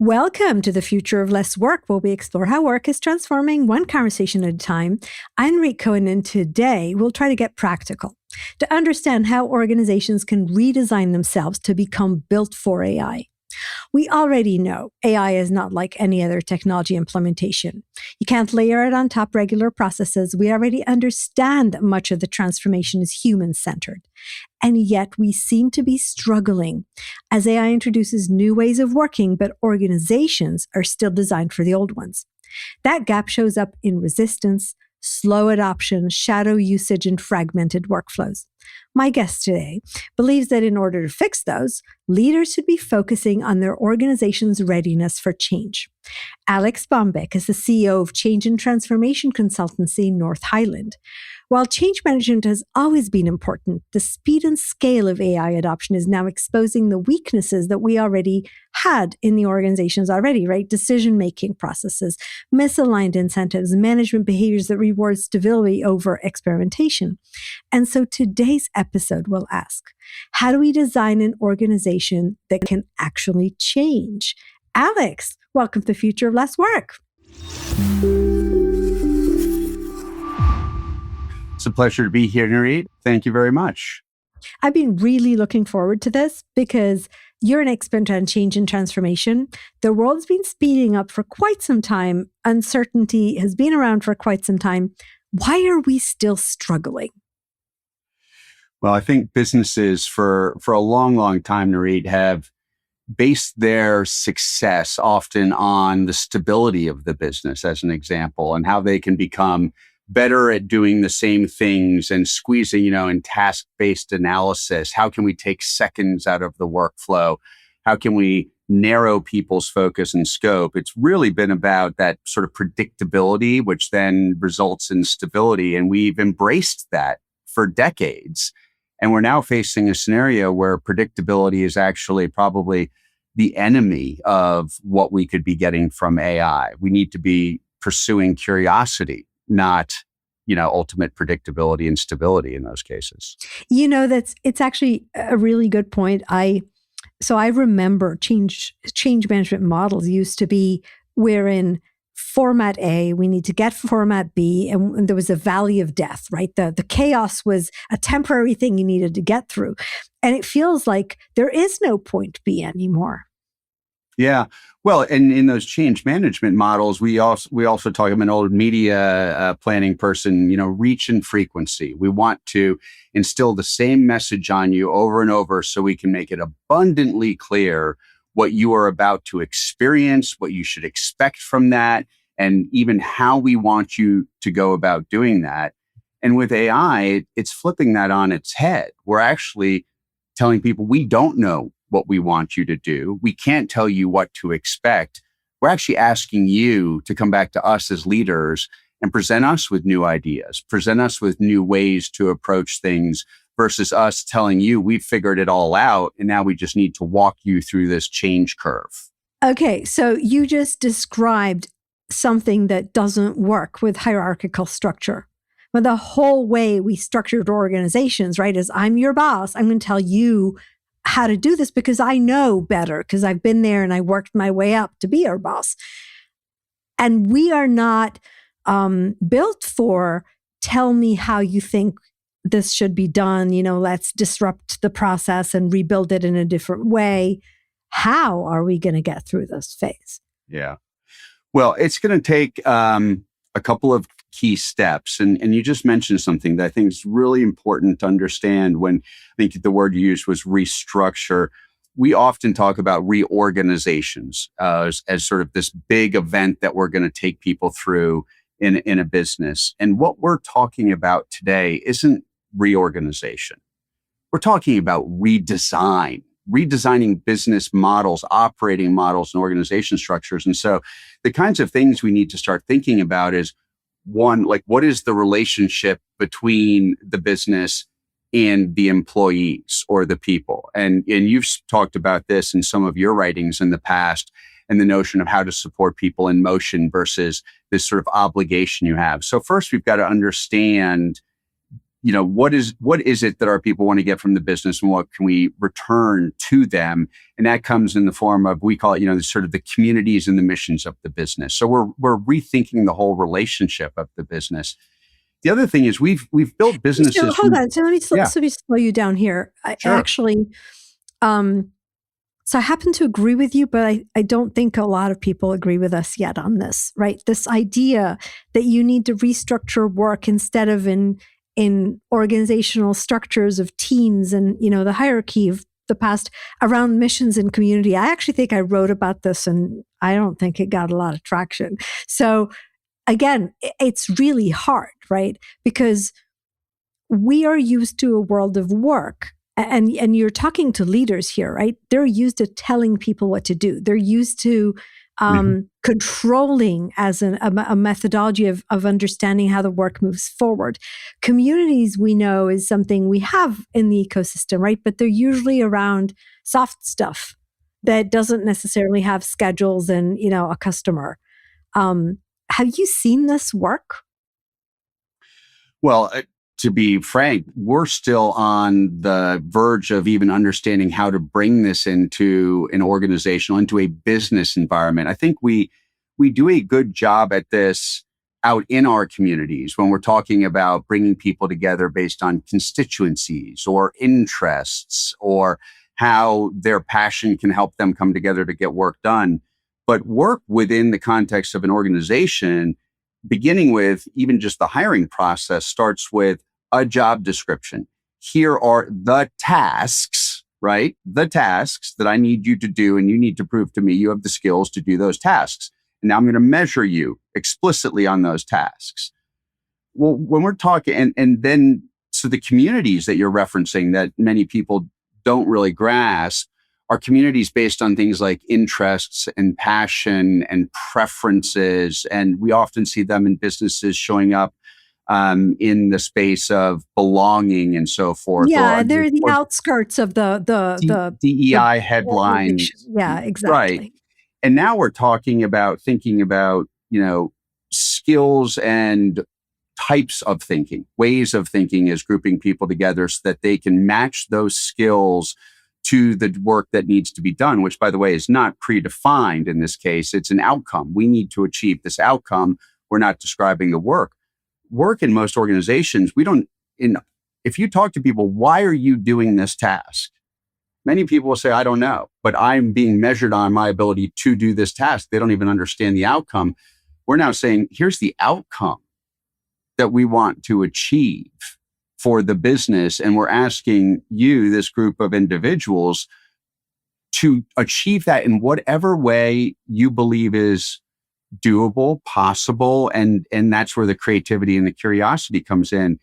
Welcome to the Future of Less Work, where we explore how work is transforming one conversation at a time. I'm Nirit Cohen, and today we'll try to get practical to understand how organizations can redesign themselves to become built for AI. We already know AI is not like any other technology implementation. You can't layer it on top regular processes. We already understand that much of the transformation is human-centered. And yet we seem to be struggling as AI introduces new ways of working, but organizations are still designed for the old ones. That gap shows up in resistance, slow adoption, shadow usage, and fragmented workflows. My guest today believes that in order to fix those, leaders should be focusing on their organization's readiness for change. Alex Bombeck is the CEO of change and transformation consultancy North Highland. While change management has always been important, the speed and scale of AI adoption is now exposing the weaknesses that we already had in the organizations already, right? Decision-making processes, misaligned incentives, management behaviors that reward stability over experimentation. And so today's episode will ask, how do we design an organization that can actually change? Alex, welcome to the Future of Less Work. It's a pleasure to be here, Nirit. Thank you very much. I've been really looking forward to this because you're an expert on change and transformation. The world's been speeding up for quite some time. Uncertainty has been around for quite some time. Why are we still struggling? Well, I think businesses for a long time, Nirit, have based their success often on the stability of the business, as an example, and how they can become better at doing the same things and squeezing, in task-based analysis. How can we take seconds out of the workflow? How can we narrow people's focus and scope? It's really been about that sort of predictability, which then results in stability. And we've embraced that for decades. And we're now facing a scenario where predictability is actually probably the enemy of what we could be getting from AI. We need to be pursuing curiosity, not, ultimate predictability and stability in those cases. It's actually a really good point. I remember change management models used to be we're in format A, we need to get format B, and there was a valley of death, right? The chaos was a temporary thing you needed to get through. And it feels like there is no point B anymore. Yeah. Well, and in those change management models, we also talk, I'm an old media planning person, reach and frequency. We want to instill the same message on you over and over so we can make it abundantly clear what you are about to experience, what you should expect from that, and even how we want you to go about doing that. And with AI, it's flipping that on its head. We're actually telling people we don't know what we want you to do. We can't tell you what to expect. We're actually asking you to come back to us as leaders and present us with new ideas, present us with new ways to approach things versus us telling you we've figured it all out and now we just need to walk you through this change curve. Okay, so you just described something that doesn't work with hierarchical structure. But the whole way we structured organizations, right, is I'm your boss. I'm going to tell you how to do this because I know better, because I've been there and I worked my way up to be your boss. And we are not built for tell me how you think this should be done. Let's disrupt the process and rebuild it in a different way. How are we going to get through this phase? Yeah. Well, it's going to take a couple of key steps. And you just mentioned something that I think is really important to understand when I think the word you used was restructure. We often talk about reorganizations as sort of this big event that we're going to take people through in a business. And what we're talking about today isn't reorganization. We're talking about redesigning business models, operating models, and organization structures. And so the kinds of things we need to start thinking about is, one, like what is the relationship between the business and the employees or the people? And you've talked about this in some of your writings in the past, and the notion of how to support people in motion versus this sort of obligation you have. So first, we've got to understand, what is it that our people want to get from the business, and what can we return to them? And that comes in the form of, we call it, sort of the communities and the missions of the business. So we're rethinking the whole relationship of the business. The other thing is we've built businesses. So hold on. So let me slow you down here. Sure. Actually, so I happen to agree with you, but I don't think a lot of people agree with us yet on this, right? This idea that you need to restructure work instead of in organizational structures of teams and, the hierarchy of the past around missions and community. I actually think I wrote about this and I don't think it got a lot of traction. So again, it's really hard, right? Because we are used to a world of work. And you're talking to leaders here, right? They're used to telling people what to do. They're used to controlling as a methodology of understanding how the work moves forward. Communities, we know, is something we have in the ecosystem, right? But they're usually around soft stuff that doesn't necessarily have schedules and, a customer. Have you seen this work? Well, to be frank, we're still on the verge of even understanding how to bring this into an organizational, into a business environment. I think we do a good job at this out in our communities when we're talking about bringing people together based on constituencies or interests or how their passion can help them come together to get work done. But work within the context of an organization, beginning with even just the hiring process, starts with a job description. Here are the tasks, right? The tasks that I need you to do, and you need to prove to me you have the skills to do those tasks. And now I'm going to measure you explicitly on those tasks. Well, when we're talking, and then, so the communities that you're referencing that many people don't really grasp are communities based on things like interests and passion and preferences. And we often see them in businesses showing up in the space of belonging and so forth. Yeah, they're the outskirts of the DEI headlines. Yeah, exactly. Right. And now we're talking about thinking about, skills and types of thinking, ways of thinking as grouping people together so that they can match those skills to the work that needs to be done, which, by the way, is not predefined in this case. It's an outcome. We need to achieve this outcome. We're not describing the work. Work in most organizations, if you talk to people, why are you doing this task? Many people will say, I don't know, but I'm being measured on my ability to do this task. They don't even understand the outcome. We're now saying, here's the outcome that we want to achieve for the business. And we're asking you, this group of individuals, to achieve that in whatever way you believe is doable, possible. And that's where the creativity and the curiosity comes in,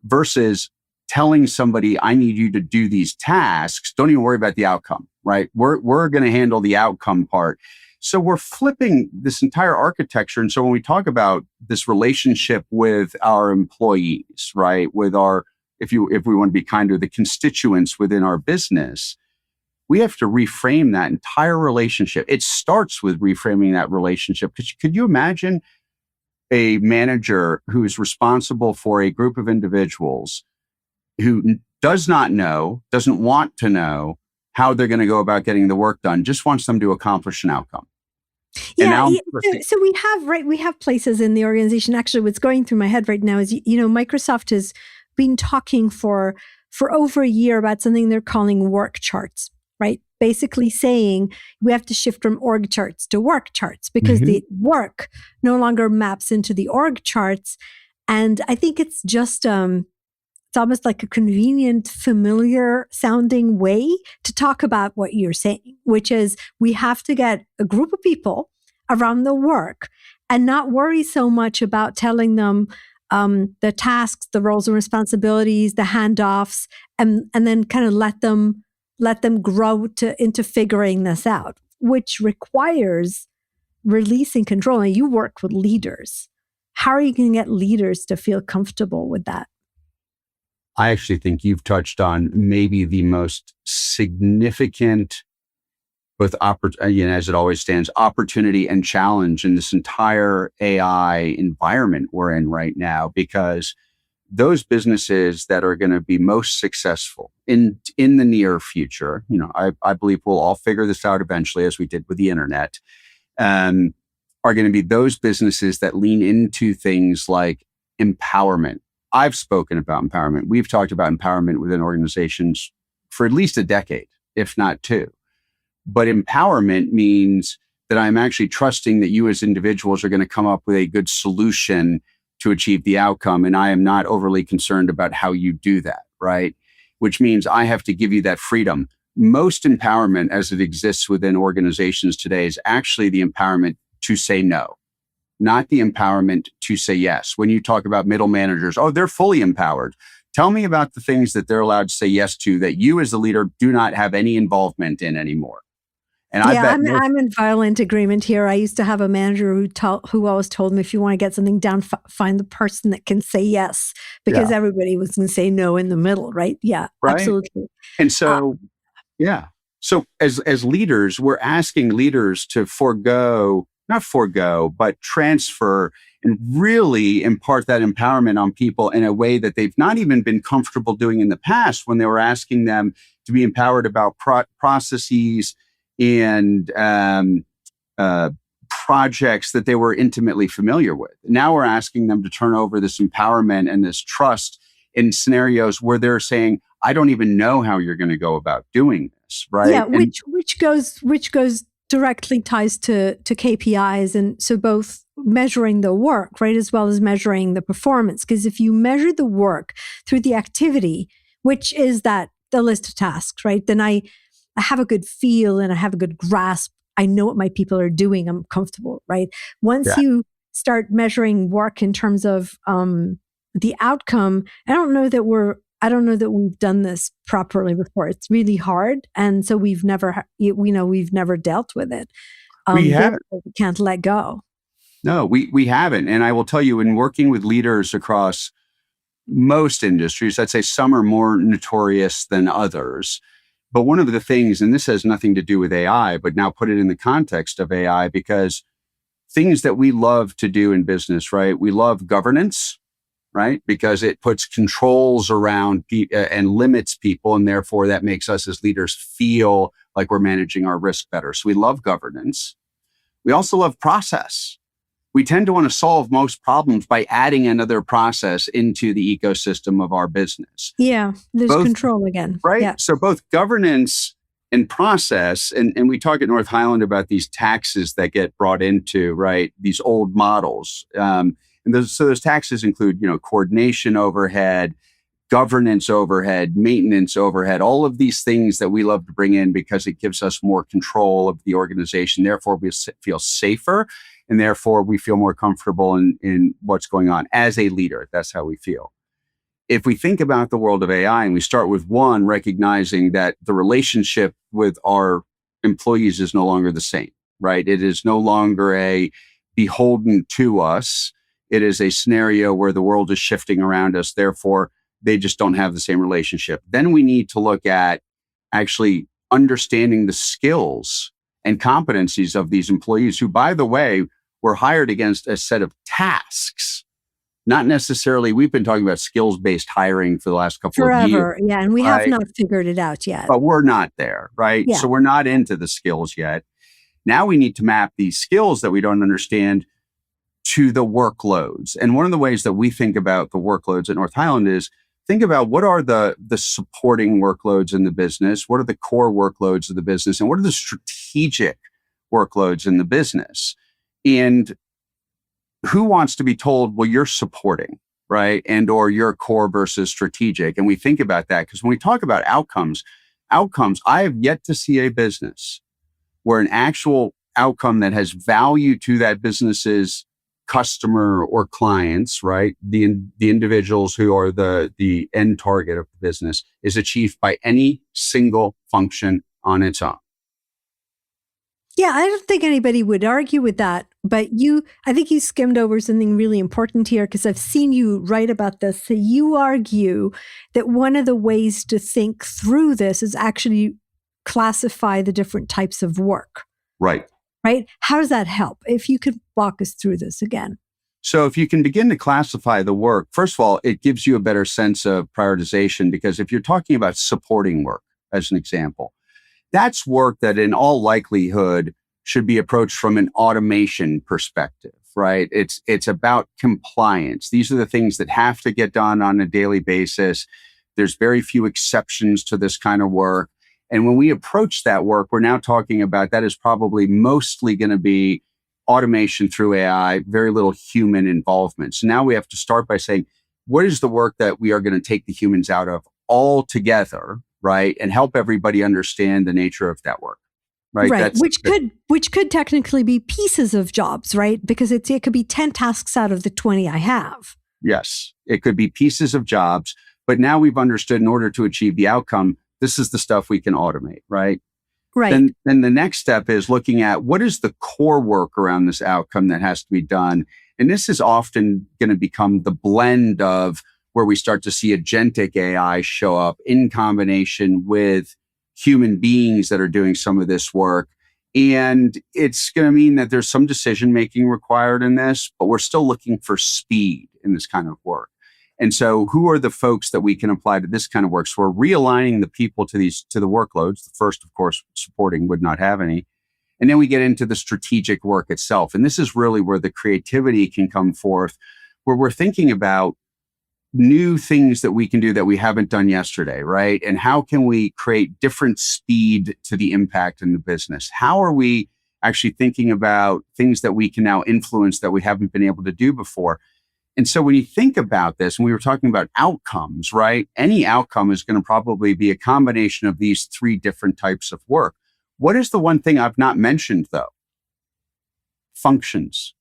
versus telling somebody, I need you to do these tasks. Don't even worry about the outcome, right? We're going to handle the outcome part. So we're flipping this entire architecture. And so when we talk about this relationship with our employees, right, with our, if we want to be kinder, the constituents within our business, we have to reframe that entire relationship. It starts with reframing that relationship. Could you imagine a manager who is responsible for a group of individuals who does not know, doesn't want to know how they're going to go about getting the work done, just wants them to accomplish an outcome? Yeah. So we have places in the organization. Actually, what's going through my head right now is, Microsoft has been talking for over a year about something they're calling work charts, right? Basically saying we have to shift from org charts to work charts because the work no longer maps into the org charts. And I think it's just, it's almost like a convenient, familiar sounding way to talk about what you're saying, which is we have to get a group of people around the work and not worry so much about telling them the tasks, the roles and responsibilities, the handoffs, and then kind of let them grow into figuring this out, which requires releasing control. And you work with leaders. How are you going to get leaders to feel comfortable with that? I actually think you've touched on maybe the most significant, both as it always stands, opportunity and challenge in this entire AI environment we're in right now, because those businesses that are going to be most successful in the near future, I believe we'll all figure this out eventually, as we did with the internet, are going to be those businesses that lean into things like empowerment. I've spoken about empowerment. We've talked about empowerment within organizations for at least a decade, if not two. But empowerment means that I'm actually trusting that you as individuals are going to come up with a good solution to achieve the outcome. And I am not overly concerned about how you do that, right? Which means I have to give you that freedom. Most empowerment as it exists within organizations today is actually the empowerment to say no, not the empowerment to say yes. When you talk about middle managers, they're fully empowered. Tell me about the things that they're allowed to say yes to that you as the leader do not have any involvement in anymore. And I'm in violent agreement here. I used to have a manager who always told me, if you want to get something done, find the person that can say yes, because everybody was going to say no in the middle, right? Yeah, right? Absolutely. And so, So as leaders, we're asking leaders to but transfer and really impart that empowerment on people in a way that they've not even been comfortable doing in the past, when they were asking them to be empowered about processes and projects that they were intimately familiar with. Now we're asking them to turn over this empowerment and this trust in scenarios where they're saying, I don't even know how you're going to go about doing this, right? Yeah, which goes directly ties to KPIs. And so both measuring the work, right, as well as measuring the performance. Because if you measure the work through the activity, which is the list of tasks, right, then I have a good feel and I have a good grasp. I know what my people are doing. I'm comfortable, right? Once you start measuring work in terms of the outcome, I don't know that we've done this properly before. It's really hard, and so we've never dealt with it. We haven't. We can't let go. No, we haven't. And I will tell you, in working with leaders across most industries, I'd say some are more notorious than others. But one of the things, and this has nothing to do with AI, but now put it in the context of AI, because things that we love to do in business, right? We love governance, right? Because it puts controls around and limits people. And therefore that makes us as leaders feel like we're managing our risk better. So we love governance. We also love process. We tend to want to solve most problems by adding another process into the ecosystem of our business. Yeah, there's control again. Right? Yeah. So both governance and process, and we talk at North Highland about these taxes that get brought into, right, these old models. Those taxes include, coordination overhead, governance overhead, maintenance overhead, all of these things that we love to bring in because it gives us more control of the organization. Therefore, we feel safer, and therefore we feel more comfortable in what's going on as a leader. That's how we feel. If we think about the world of AI, and we start with one, recognizing that the relationship with our employees is no longer the same, right? It is no longer a beholden to us. It is a scenario where the world is shifting around us. Therefore, they just don't have the same relationship. Then we need to look at actually understanding the skills and competencies of these employees who, by the way, were hired against a set of tasks. Not necessarily, we've been talking about skills-based hiring for the last couple of years. Yeah, and we have not figured it out yet. But we're not there, right? Yeah. So we're not into the skills yet. Now we need to map these skills that we don't understand to the workloads. And one of the ways that we think about the workloads at North Highland is think about what are the supporting workloads in the business, what are the core workloads of the business, and what are the strategic workloads in the business. And who wants to be told, well, you're supporting, right? And or you're core versus strategic. And we think about that because when we talk about outcomes, I have yet to see a business where an actual outcome that has value to that business's customer or clients, right? The individuals who are the end target of the business is achieved by any single function on its own. Yeah, I don't think anybody would argue with that, but I think you skimmed over something really important here because I've seen you write about this. So you argue that one of the ways to think through this is actually classify the different types of work. Right. Right? How does that help? If you could walk us through this again. So if you can begin to classify the work, first of all, it gives you a better sense of prioritization, because if you're talking about supporting work, as an example, that's work that in all likelihood should be approached from an automation perspective, right? It's about compliance. These are the things that have to get done on a daily basis. There's very few exceptions to this kind of work. And when we approach that work, we're now talking about that is probably mostly going to be automation through AI, very little human involvement. So now we have to start by saying, what is the work that we are going to take the humans out of altogether, right? And help everybody understand the nature of that work, right? Right. Which could technically be pieces of jobs, right? Because it could be 10 tasks out of the 20 I have. Yes. It could be pieces of jobs, but now we've understood in order to achieve the outcome, this is the stuff we can automate, right? Right. Then the next step is looking at what is the core work around this outcome that has to be done. And this is often going to become the blend of where we start to see agentic AI show up in combination with human beings that are doing some of this work. And it's going to mean that there's some decision making required in this, but we're still looking for speed in this kind of work. And so who are the folks that we can apply to this kind of work? So we're realigning the people to the workloads. The first, of course, supporting would not have any. And then we get into the strategic work itself. And this is really where the creativity can come forth, where we're thinking about new things that we can do that we haven't done yesterday, right? And how can we create different speed to the impact in the business? How are we actually thinking about things that we can now influence that we haven't been able to do before? And so when you think about this, and we were talking about outcomes, right? Any outcome is going to probably be a combination of these three different types of work. What is the one thing I've not mentioned, though? Functions.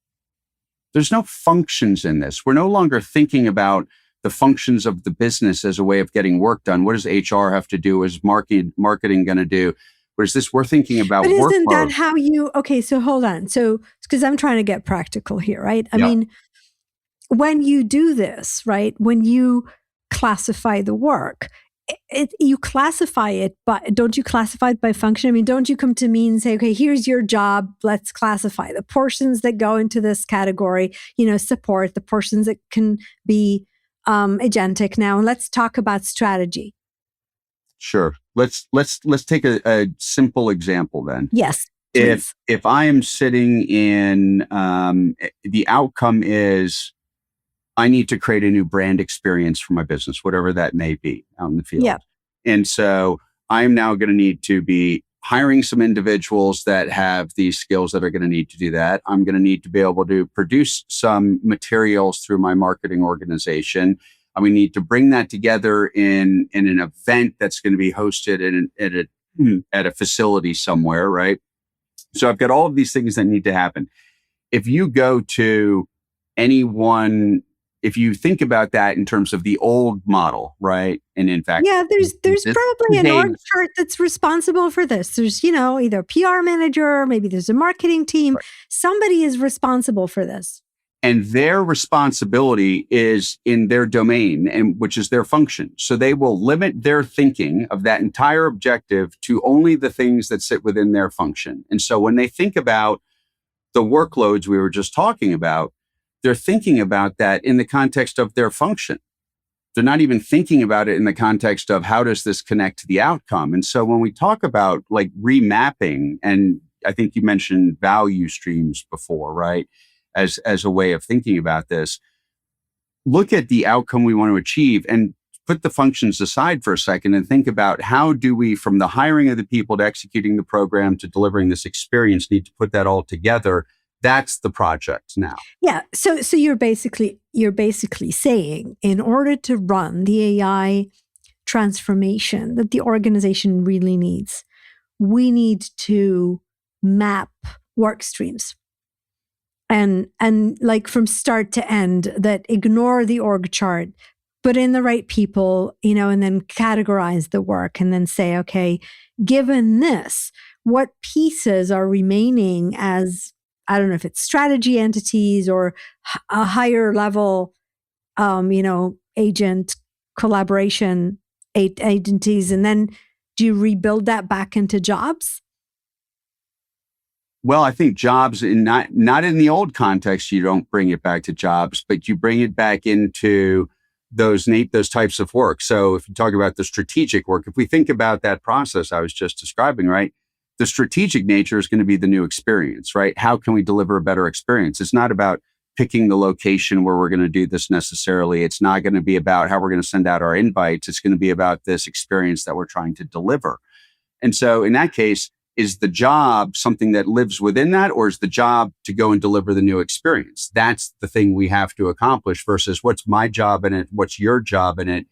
There's no functions in this. We're no longer thinking about the functions of the business as a way of getting work done. What does HR have to do? What is marketing going to do? What is this? We're thinking about But isn't workload. that how you, okay, so hold on. So, because I'm trying to get practical here, right? I mean, when you do this, right, when you classify the work, you classify it, but don't you classify it by function? I mean, don't you come to me and say, okay, here's your job. Let's classify the portions that go into this category, support, the portions that can be agentic now. And let's talk about strategy. Sure. Let's take a simple example then. Yes. Please. If I am sitting in, the outcome is I need to create a new brand experience for my business, whatever that may be out in the field. Yeah. And so I'm now going to need to be hiring some individuals that have these skills that are going to need to do that. I'm going to need to be able to produce some materials through my marketing organization. I'm going to need to bring that together in an event that's going to be hosted at a facility somewhere, right? So I've got all of these things that need to happen. If you go to anyone, if you think about that in terms of the old model, right? And in fact, there's probably an org chart that's responsible for this. There's, either a PR manager, maybe there's a marketing team. Right. Somebody is responsible for this. And their responsibility is in their domain, and which is their function. So they will limit their thinking of that entire objective to only the things that sit within their function. And so when they think about the workloads we were just talking about, they're thinking about that in the context of their function. They're not even thinking about it in the context of how does this connect to the outcome. And so when we talk about like remapping, and I think you mentioned value streams before, right? As a way of thinking about this, look at the outcome we want to achieve and put the functions aside for a second and think about how do we, from the hiring of the people to executing the program to delivering this experience, need to put that all together. That's the project now. Yeah. So you're basically saying in order to run the AI transformation that the organization really needs, we need to map work streams and like from start to end, that ignore the org chart, put in the right people, and then categorize the work and then say, okay, given this, what pieces are remaining as, I don't know if it's strategy entities or a higher level, agent collaboration entities. And then do you rebuild that back into jobs? Well, I think jobs in not in the old context, you don't bring it back to jobs, but you bring it back into those types of work. So if you talk about the strategic work, if we think about that process I was just describing, right? The strategic nature is going to be the new experience, right? How can we deliver a better experience? It's not about picking the location where we're going to do this necessarily. It's not going to be about how we're going to send out our invites. It's going to be about this experience that we're trying to deliver. And so in that case, is the job something that lives within that, or is the job to go and deliver the new experience? That's the thing we have to accomplish versus what's my job in it, what's your job in it,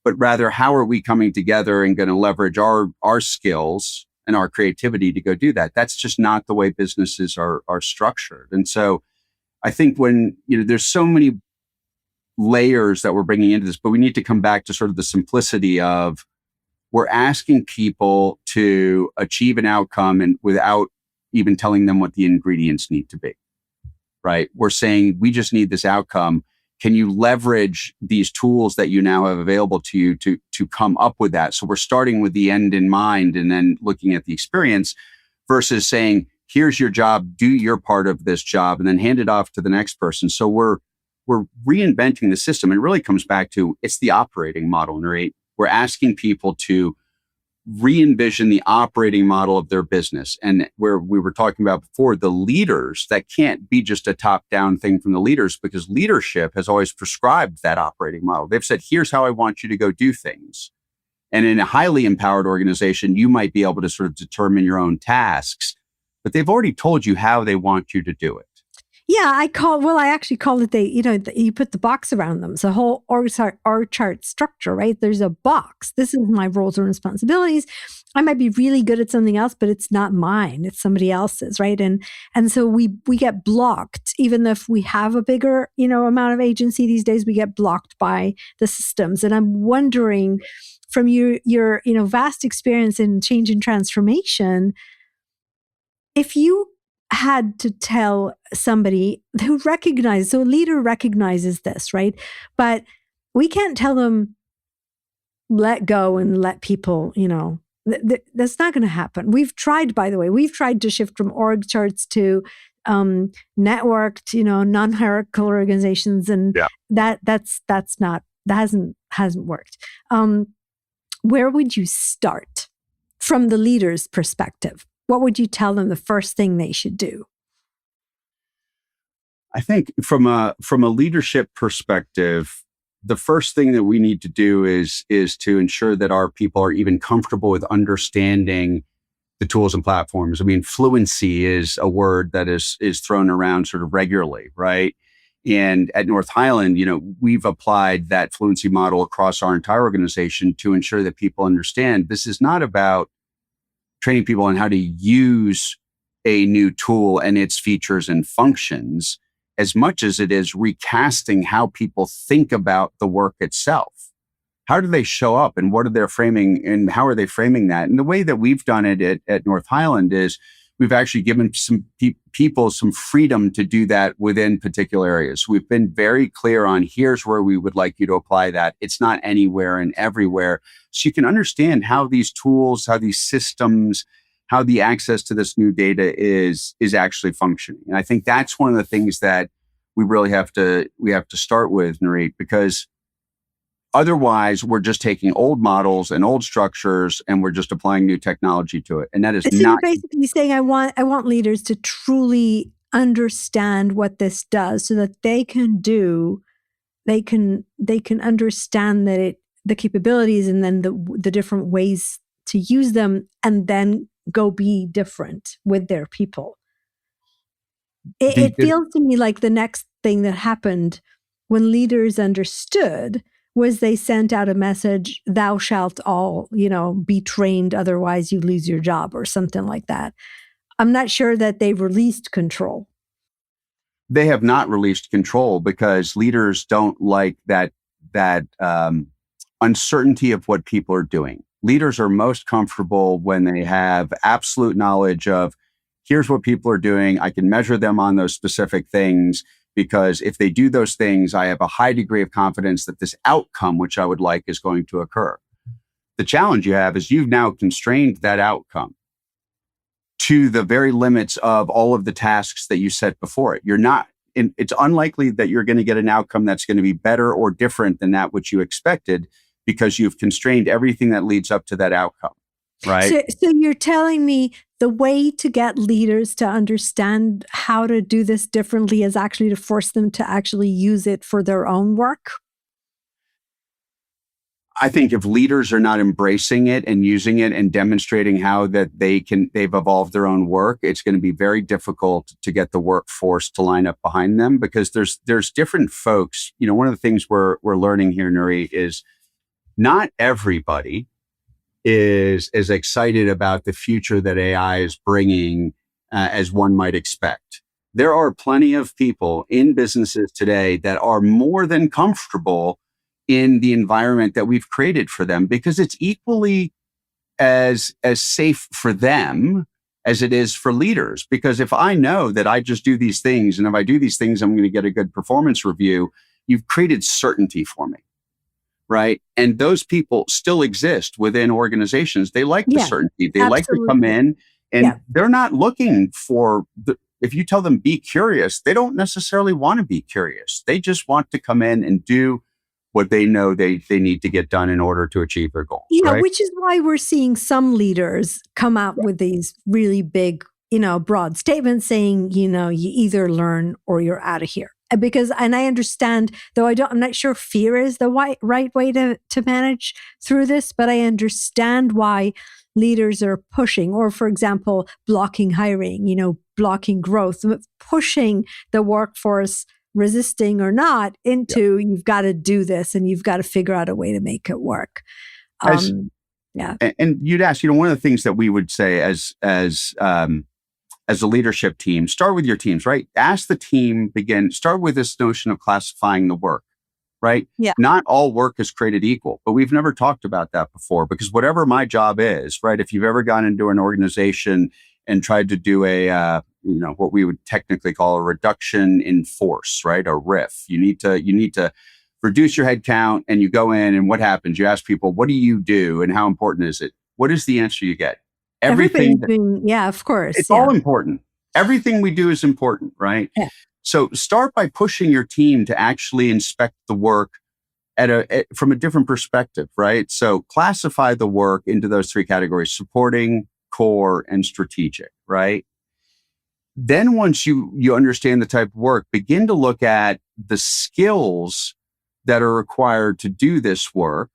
but rather how are we coming together and going to leverage our skills and our creativity to go do that? That's just not the way businesses are structured. And so I think when, there's so many layers that we're bringing into this, but we need to come back to sort of the simplicity of we're asking people to achieve an outcome and without even telling them what the ingredients need to be, right? We're saying we just need this outcome. Can you leverage these tools that you now have available to you to come up with that? So we're starting with the end in mind and then looking at the experience versus saying, here's your job, do your part of this job, and then hand it off to the next person. So we're reinventing the system. It really comes back to it's the operating model, right? We're asking people to re-envision the operating model of their business. And where we were talking about before, the leaders, that can't be just a top-down thing from the leaders because leadership has always prescribed that operating model. They've said, here's how I want you to go do things. And in a highly empowered organization, you might be able to sort of determine your own tasks, but they've already told you how they want you to do it. Yeah, I actually call it you put the box around them. It's a whole org chart structure, right? There's a box. This is my roles and responsibilities. I might be really good at something else, but it's not mine. It's somebody else's, right? And so we get blocked, even if we have a bigger, amount of agency these days, we get blocked by the systems. And I'm wondering from your vast experience in change and transformation, if you had to tell somebody who recognizes, so a leader recognizes this, right? But we can't tell them, let go and let people, that's not going to happen. We've tried, by the way, to shift from org charts to networked, non-hierarchical organizations. And that hasn't worked. Where would you start from the leader's perspective? What would you tell them the first thing they should do? I think from a leadership perspective, the first thing that we need to do is to ensure that our people are even comfortable with understanding the tools and platforms. I mean, fluency is a word that is thrown around sort of regularly, right? And at North Highland, we've applied that fluency model across our entire organization to ensure that people understand this is not about training people on how to use a new tool and its features and functions as much as it is recasting how people think about the work itself. How do they show up and what are they framing and how are they framing that? And the way that we've done it at North Highland is we've actually given some people some freedom to do that within particular areas. We've been very clear on here's where we would like you to apply that. It's not anywhere and everywhere. So you can understand how these tools, how these systems, how the access to this new data is actually functioning. And I think that's one of the things that we really have to start with, Nirit, because otherwise we're just taking old models and old structures and we're just applying new technology to it. And that is so not. You're basically saying I want leaders to truly understand what this does so that they can understand that the capabilities and then the different ways to use them and then go be different with their people. It feels to me like the next thing that happened when leaders understood was they sent out a message, thou shalt all, be trained, otherwise you lose your job or something like that. I'm not sure that they've released control. They have not released control because leaders don't like that uncertainty of what people are doing. Leaders are most comfortable when they have absolute knowledge of here's what people are doing. I can measure them on those specific things because if they do those things, I have a high degree of confidence that this outcome, which I would like, is going to occur. The challenge you have is you've now constrained that outcome. to the very limits of all of the tasks that you set before it. It's unlikely that you're going to get an outcome that's going to be better or different than that which you expected, because you've constrained everything that leads up to that outcome, right? So you're telling me the way to get leaders to understand how to do this differently is actually to force them to actually use it for their own work? I think if leaders are not embracing it and using it and demonstrating how that they've evolved their own work, it's going to be very difficult to get the workforce to line up behind them, because there's different folks. One of the things we're learning here, Nirit, is not everybody is as excited about the future that AI is bringing as one might expect. There are plenty of people in businesses today that are more than comfortable in the environment that we've created for them, because it's equally as safe for them as it is for leaders. Because if I know that I just do these things, and if I do these things, I'm going to get a good performance review, you've created certainty for me, right? And those people still exist within organizations. They like the certainty. They like to come in, and they're not looking for if you tell them be curious, they don't necessarily want to be curious. They just want to come in and do what they know they need to get done in order to achieve their goals. Right? Which is why we're seeing some leaders come out with these really big, broad statements saying, you either learn or you're out of here. And I understand, though I'm not sure fear is the right way to manage through this, but I understand why leaders are pushing, or for example, blocking hiring, blocking growth, pushing the workforce, resisting or not, into you've got to do this and you've got to figure out a way to make it work. And you'd ask, one of the things that we would say as a leadership team, start with your teams, right? Ask the team, start with this notion of classifying the work, right? Yeah. Not all work is created equal, but we've never talked about that before, because whatever my job is, right? If you've ever gone into an organization and tried to do what we would technically call a reduction in force, right? A RIF. You need to reduce your head count, and you go in, and what happens? You ask people, what do you do and how important is it? What is the answer you get? Everything. Of course. It's all important. Everything we do is important, right? Yeah. So start by pushing your team to actually inspect the work from a different perspective, right? So classify the work into those three categories: supporting, core, and strategic, right? Then once you understand the type of work, begin to look at the skills that are required to do this work,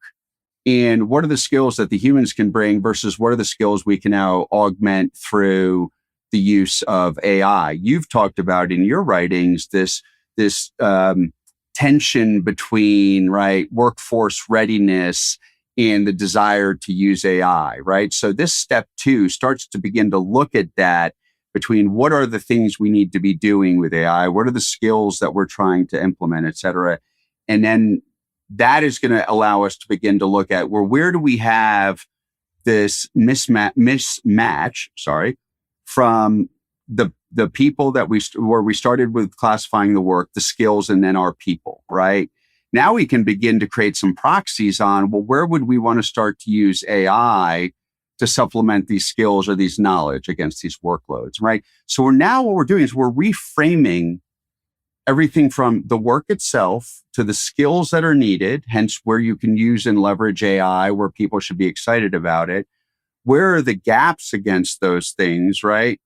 and what are the skills that the humans can bring versus what are the skills we can now augment through the use of AI. You've talked about in your writings this tension between, right, workforce readiness and the desire to use AI, right? So this step 2 starts to begin to look at that, between what are the things we need to be doing with AI, what are the skills that we're trying to implement, et cetera. And then that is going to allow us to begin to look at, where do we have this mismatch, from the people that where we started with classifying the work, the skills, and then our people, right? Now we can begin to create some proxies on, where would we want to start to use AI to supplement these skills or these knowledge against these workloads, right? So what we're doing is we're reframing everything from the work itself to the skills that are needed, hence where you can use and leverage AI, where people should be excited about it. Where are the gaps against those things, right?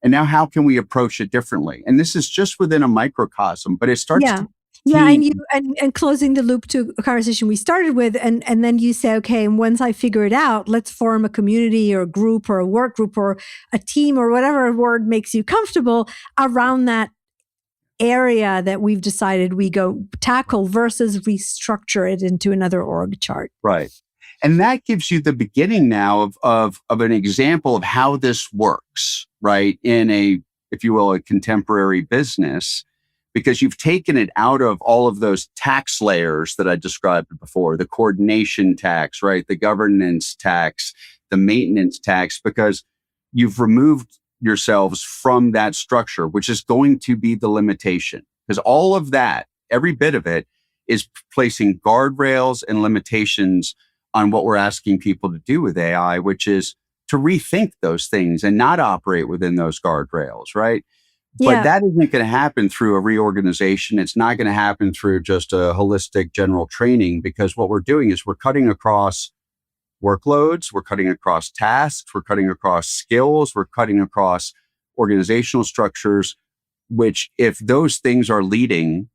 And now how can we approach it differently? And this is just within a microcosm, but it starts to and closing the loop to a conversation we started with, and then you say, okay, and once I figure it out, let's form a community or a group or a work group or a team or whatever word makes you comfortable around that area that we've decided we go tackle, versus restructure it into another org chart. Right. And that gives you the beginning now of an example of how this works, right? In if you will, a contemporary business, because you've taken it out of all of those tax layers that I described before, the coordination tax, right? The governance tax, the maintenance tax, because you've removed yourselves from that structure, which is going to be the limitation. Because all of that, every bit of it, is placing guardrails and limitations on what we're asking people to do with AI, which is to rethink those things and not operate within those guardrails, right? But Yeah. that isn't going to happen through a reorganization. It's not going to happen through just a holistic general training, because what we're doing is we're cutting across workloads, we're cutting across tasks, we're cutting across skills, we're cutting across organizational structures, which if those things are leading,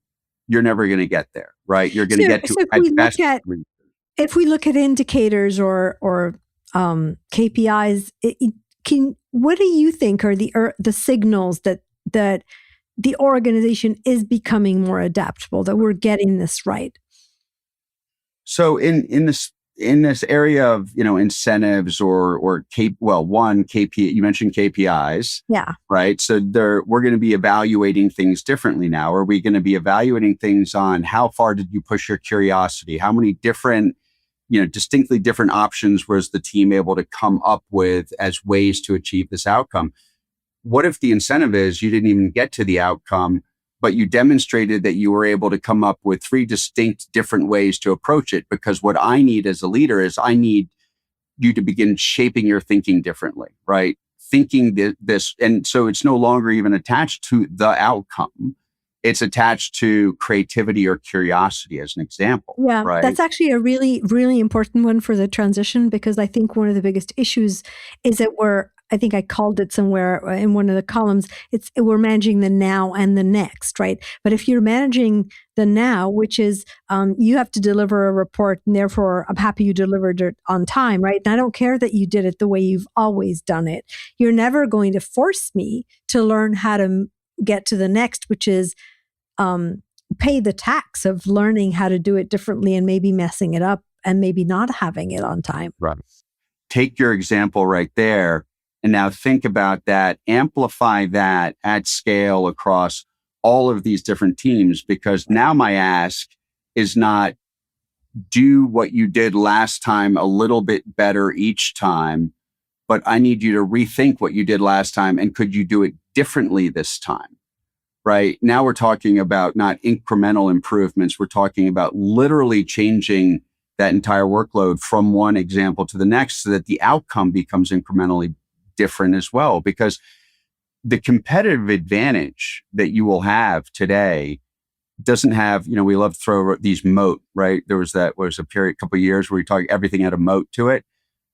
you're never going to get there, right? You're going to get to So at best. if we look at indicators or KPIs, what do you think are the signals that the organization is becoming more adaptable, that we're getting this right? So in this area of incentives or KPI, you mentioned KPIs, Yeah. right? So we're going to be evaluating things differently now. Are we going to be evaluating things on how far did you push your curiosity? How many different distinctly different options was the team able to come up with as ways to achieve this outcome? What if the incentive is you didn't even get to the outcome, but you demonstrated that you were able to come up with 3 distinct different ways to approach it? Because what I need as a leader is I need you to begin shaping your thinking differently, right? Thinking this, and so it's no longer even attached to the outcome. It's attached to creativity or curiosity, as an example. Yeah, right? That's actually a really, really important one for the transition, because I think one of the biggest issues is that I think I called it somewhere in one of the columns, we're managing the now and the next, right? But if you're managing the now, which is you have to deliver a report, and therefore I'm happy you delivered it on time, right? And I don't care that you did it the way you've always done it. You're never going to force me to learn how to get to the next, which is pay the tax of learning how to do it differently and maybe messing it up and maybe not having it on time. Right. Take your example right there, and now think about that, amplify that at scale across all of these different teams, because now my ask is not do what you did last time a little bit better each time, but I need you to rethink what you did last time, and could you do it differently this time? Right? Now we're talking about not incremental improvements. We're talking about literally changing that entire workload from one example to the next so that the outcome becomes incrementally different as well. Because the competitive advantage that you will have today doesn't have, we love to throw these moat, right? There was a period, a couple of years where we talk everything had a moat to it.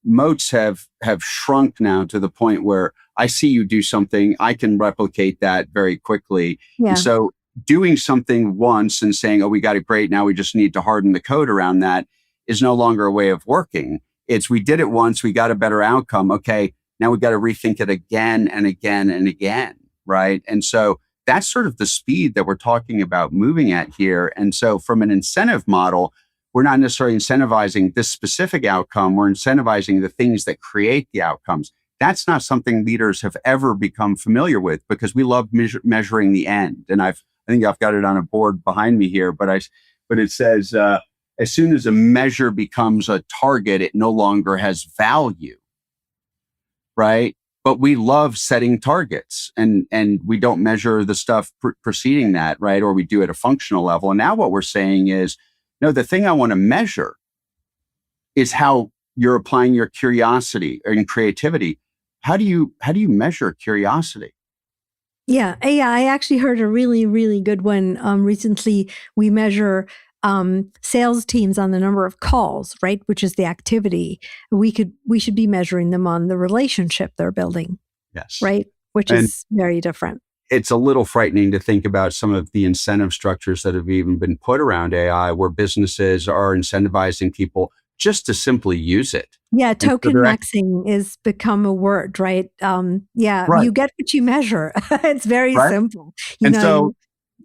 Moats have shrunk now to the point where I see you do something, I can replicate that very quickly. Yeah. And so doing something once and saying, oh, we got it great, now we just need to harden the code around that, is no longer a way of working. It's we did it once, we got a better outcome. Okay, now we got to rethink it again and again and again, right? And so that's sort of the speed that we're talking about moving at here. And so from an incentive model, we're not necessarily incentivizing this specific outcome. We're incentivizing the things that create the outcomes. That's not something leaders have ever become familiar with, because we love measuring the end. And I think I've got it on a board behind me here, but it says, as soon as a measure becomes a target, it no longer has value, right? But we love setting targets, and we don't measure the stuff preceding that, right? Or we do at a functional level. And now what we're saying is, no, the thing I want to measure is how you're applying your curiosity and creativity. How do you measure curiosity? Yeah, I actually heard a really, really good one recently. We measure sales teams on the number of calls, right? Which is the activity. We should be measuring them on the relationship they're building. Yes. Right? Which is very different. It's a little frightening to think about some of the incentive structures that have even been put around AI, where businesses are incentivizing people just to simply use it. Yeah, token maxing is become a word, right? Right. You get what you measure. It's very simple.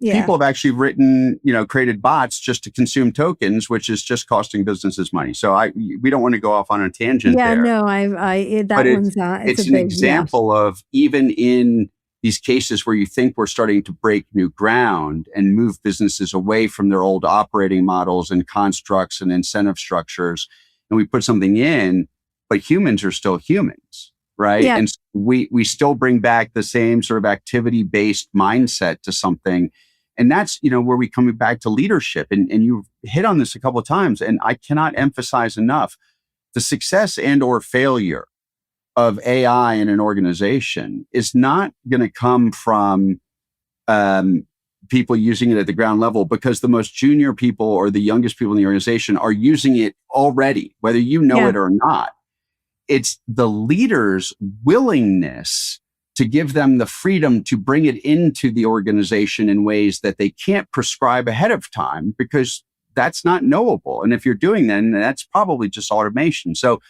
People have actually created bots just to consume tokens, which is just costing businesses money. So we don't want to go off on a tangent there. Yeah, no, it's an example of, even in these cases where you think we're starting to break new ground and move businesses away from their old operating models and constructs and incentive structures, and we put something in, but humans are still humans, right? Yeah. And we still bring back the same sort of activity-based mindset to something. And that's, where we come back to leadership. And you've hit on this a couple of times, and I cannot emphasize enough, the success and or failure of AI in an organization is not going to come from people using it at the ground level, because the most junior people or the youngest people in the organization are using it already, whether you know Yeah. it or not. It's the leader's willingness to give them the freedom to bring it into the organization in ways that they can't prescribe ahead of time, because that's not knowable. And if you're doing that, then that's probably just automation. So,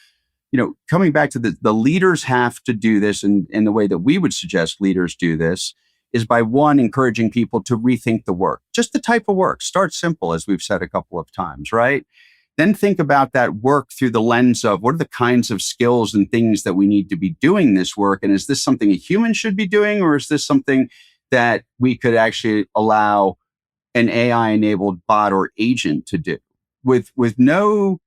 coming back to the leaders have to do this, and the way that we would suggest leaders do this is by, one, encouraging people to rethink the work, just the type of work. Start simple, as we've said a couple of times, right? Then think about that work through the lens of, what are the kinds of skills and things that we need to be doing this work? And is this something a human should be doing, or is this something that we could actually allow an AI-enabled bot or agent to do, with no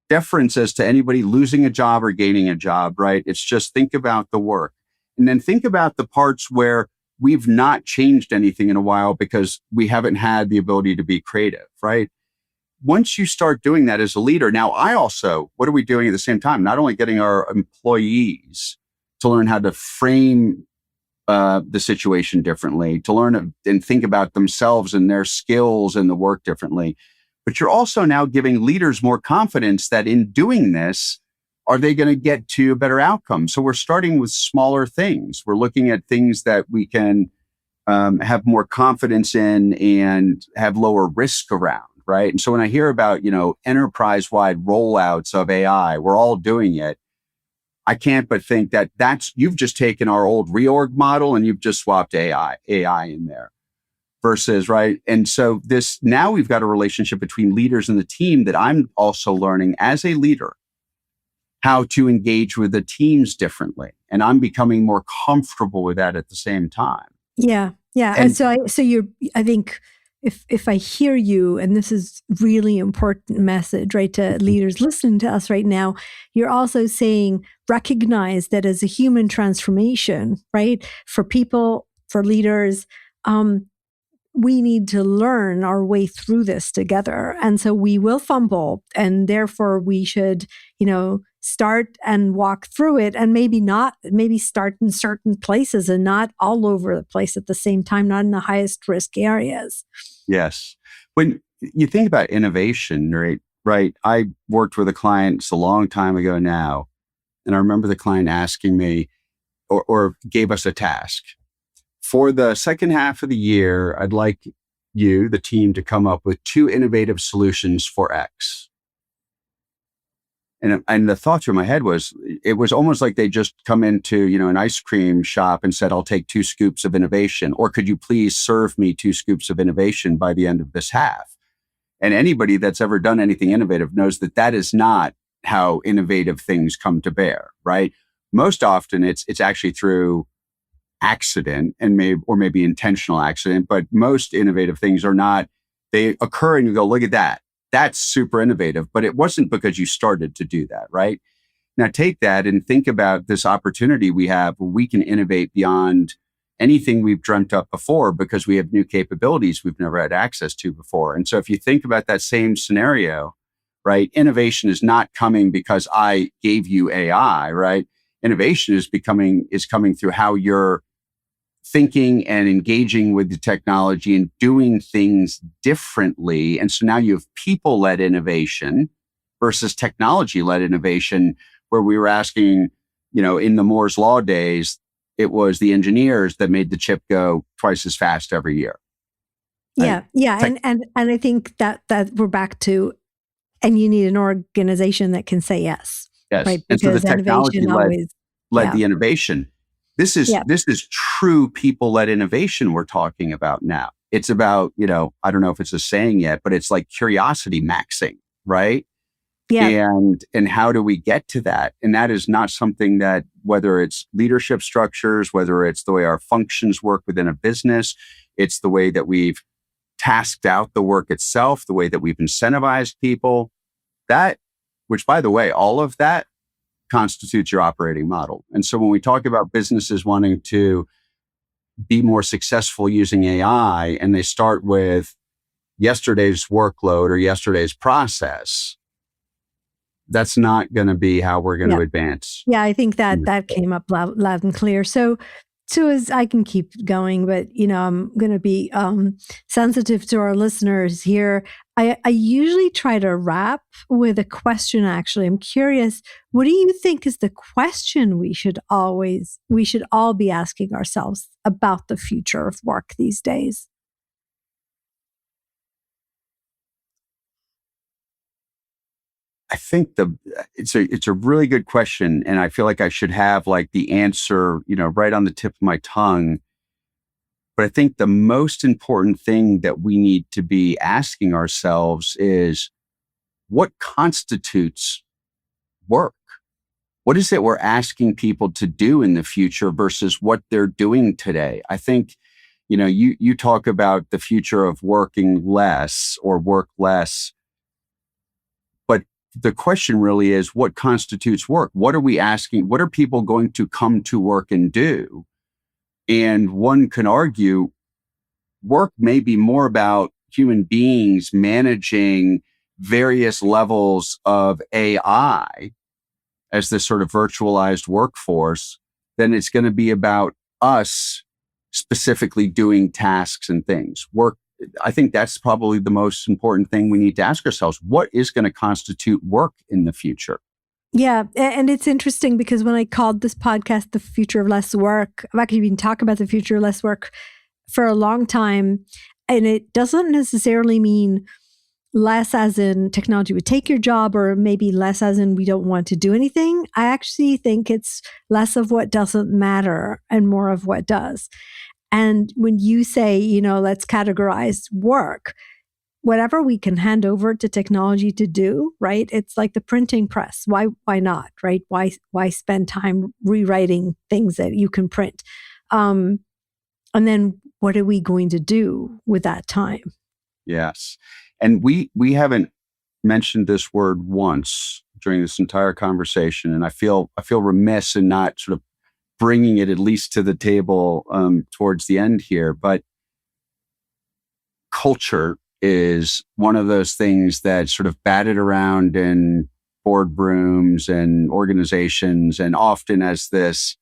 deference as to anybody losing a job or gaining a job, right? It's just, think about the work. And then think about the parts where we've not changed anything in a while because we haven't had the ability to be creative, right? Once you start doing that as a leader, now what are we doing at the same time? Not only getting our employees to learn how to frame the situation differently, to learn and think about themselves and their skills and the work differently, but you're also now giving leaders more confidence that in doing this, are they going to get to a better outcome? So we're starting with smaller things. We're looking at things that we can have more confidence in and have lower risk around, right? And so when I hear about, enterprise-wide rollouts of AI, we're all doing it. I can't but think that you've just taken our old reorg model and you've just swapped AI in there versus, right? And so now we've got a relationship between leaders and the team that I'm also learning as a leader how to engage with the teams differently. And I'm becoming more comfortable with that at the same time. Yeah. Yeah. And I think if I hear you, and this is really important message, right, to leaders listening to us right now, you're also saying, recognize that as a human transformation, right, for people, for leaders, we need to learn our way through this together. And so we will fumble, and therefore we should, start and walk through it, and maybe start in certain places and not all over the place at the same time, not in the highest risk areas. Yes. When you think about innovation, right? I worked with a client, it's a long time ago now, and I remember the client asking me or gave us a task. For the second half of the year, I'd like you, the team, to come up with 2 innovative solutions for X. And the thought through my head was, it was almost like they just come into, an ice cream shop and said, I'll take 2 scoops of innovation, or could you please serve me 2 scoops of innovation by the end of this half? And anybody that's ever done anything innovative knows that that is not how innovative things come to bear, right? Most often it's actually through accident and maybe intentional accident, but most innovative things are not. They occur and you go, look at that. That's super innovative, but it wasn't because you started to do that, right? Now take that and think about this opportunity we have where we can innovate beyond anything we've dreamt up before, because we have new capabilities we've never had access to before. And so if you think about that same scenario, right, innovation is not coming because I gave you AI, right? Innovation is coming through how you're thinking and engaging with the technology and doing things differently. And so now you have people-led innovation versus technology-led innovation, where we were asking, in the Moore's Law days, it was the engineers that made the chip go twice as fast every year. Right? Yeah. And I think that we're back to, and you need an organization that can say yes. Yes. Right? And so the technology led the innovation. This is true people-led innovation we're talking about now. It's about, I don't know if it's a saying yet, but it's like curiosity maxing, right? Yeah. And how do we get to that? And that is not something that, whether it's leadership structures, whether it's the way our functions work within a business, it's the way that we've tasked out the work itself, the way that we've incentivized people, which, by the way, all of that constitutes your operating model. And so when we talk about businesses wanting to be more successful using AI, and they start with yesterday's workload or yesterday's process, that's not going to be how we're going to advance. Yeah, I think that came up loud and clear. So as I can keep going, but I'm going to be sensitive to our listeners here. I usually try to wrap with a question. Actually, I'm curious. What do you think is the question we should all be asking ourselves about the future of work these days? I think it's a really good question, and I feel like I should have like the answer, right on the tip of my tongue. But I think the most important thing that we need to be asking ourselves is, what constitutes work? What is it we're asking people to do in the future versus what they're doing today? I think, you talk about the future of working less or work less. But the question really is, what constitutes work? What are we asking? What are people going to come to work and do? And one can argue work may be more about human beings managing various levels of AI as this sort of virtualized workforce than it's going to be about us specifically doing tasks and things. I think that's probably the most important thing we need to ask ourselves. What is going to constitute work in the future? Yeah. And it's interesting because when I called this podcast The Future of Less Work, I've actually been talking about the future of less work for a long time. And it doesn't necessarily mean less as in technology would take your job, or maybe less as in we don't want to do anything. I actually think it's less of what doesn't matter and more of what does. And when you say, let's categorize work, whatever we can hand over to technology to do, right? It's like the printing press. Why not, right? Why spend time rewriting things that you can print? And then what are we going to do with that time? Yes. And we haven't mentioned this word once during this entire conversation. And I feel remiss in not sort of bringing it at least to the table towards the end here. But culture is one of those things that sort of batted around in boardrooms and organizations, and often as this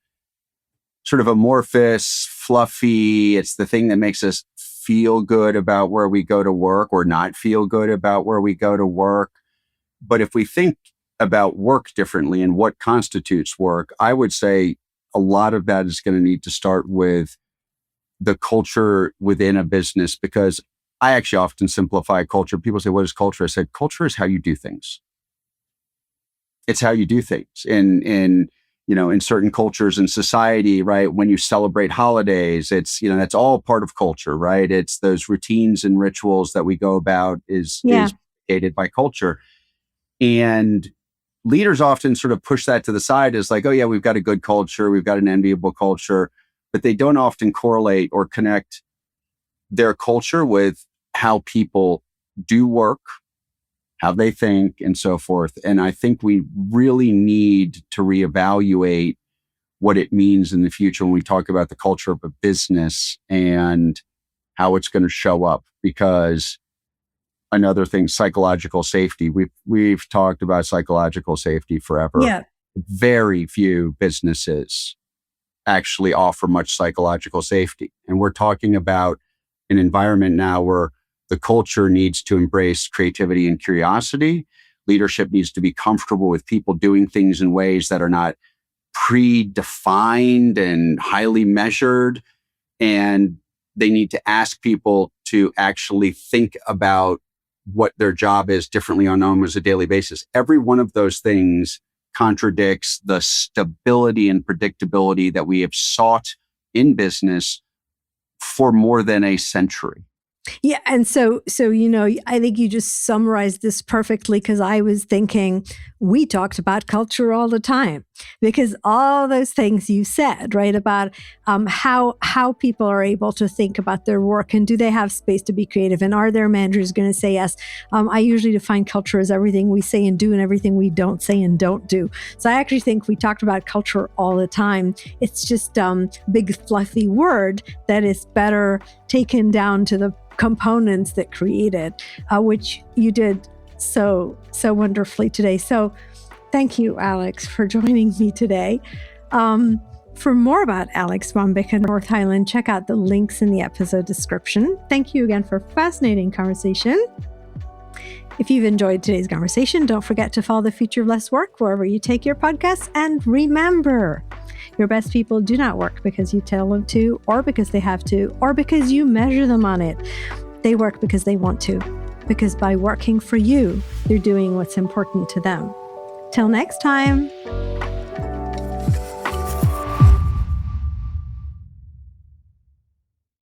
sort of amorphous, fluffy, it's the thing that makes us feel good about where we go to work or not feel good about where we go to work. But if we think about work differently and what constitutes work, I would say a lot of that is going to need to start with the culture within a business, because I actually often simplify culture. People say, what is culture? I said, culture is how you do things. It's how you do things. In certain cultures in society, right? When you celebrate holidays, it's, that's all part of culture, right? It's those routines and rituals that we go about is dictated by culture. And leaders often sort of push that to the side as like, oh yeah, we've got a good culture. We've got an enviable culture, but they don't often correlate or connect their culture with how people do work, how they think, and so forth. And I think we really need to reevaluate what it means in the future when we talk about the culture of a business and how it's going to show up. Because another thing, psychological safety. We've talked about psychological safety forever. Yeah. Very few businesses actually offer much psychological safety. And we're talking about an environment now where the culture needs to embrace creativity and curiosity. Leadership needs to be comfortable with people doing things in ways that are not predefined and highly measured. And they need to ask people to actually think about what their job is differently on almost a daily basis. Every one of those things contradicts the stability and predictability that we have sought in business for more than a century. Yeah. And so, I think you just summarized this perfectly, because I was thinking we talked about culture all the time, because all those things you said, right, about how people are able to think about their work, and do they have space to be creative, and are their managers going to say yes? I usually define culture as everything we say and do and everything we don't say and don't do. So I actually think we talked about culture all the time. It's just big fluffy word that is better taken down to the components that create it, which you did so wonderfully today. So thank you, Alex, for joining me today. For more about Alex Bombeck and North Highland, check out the links in the episode description. Thank you again for a fascinating conversation. If you've enjoyed today's conversation, don't forget to follow the Future of Less Work wherever you take your podcasts. And remember, your best people do not work because you tell them to, or because they have to, or because you measure them on it. They work because they want to, because by working for you, they're doing what's important to them. Till next time.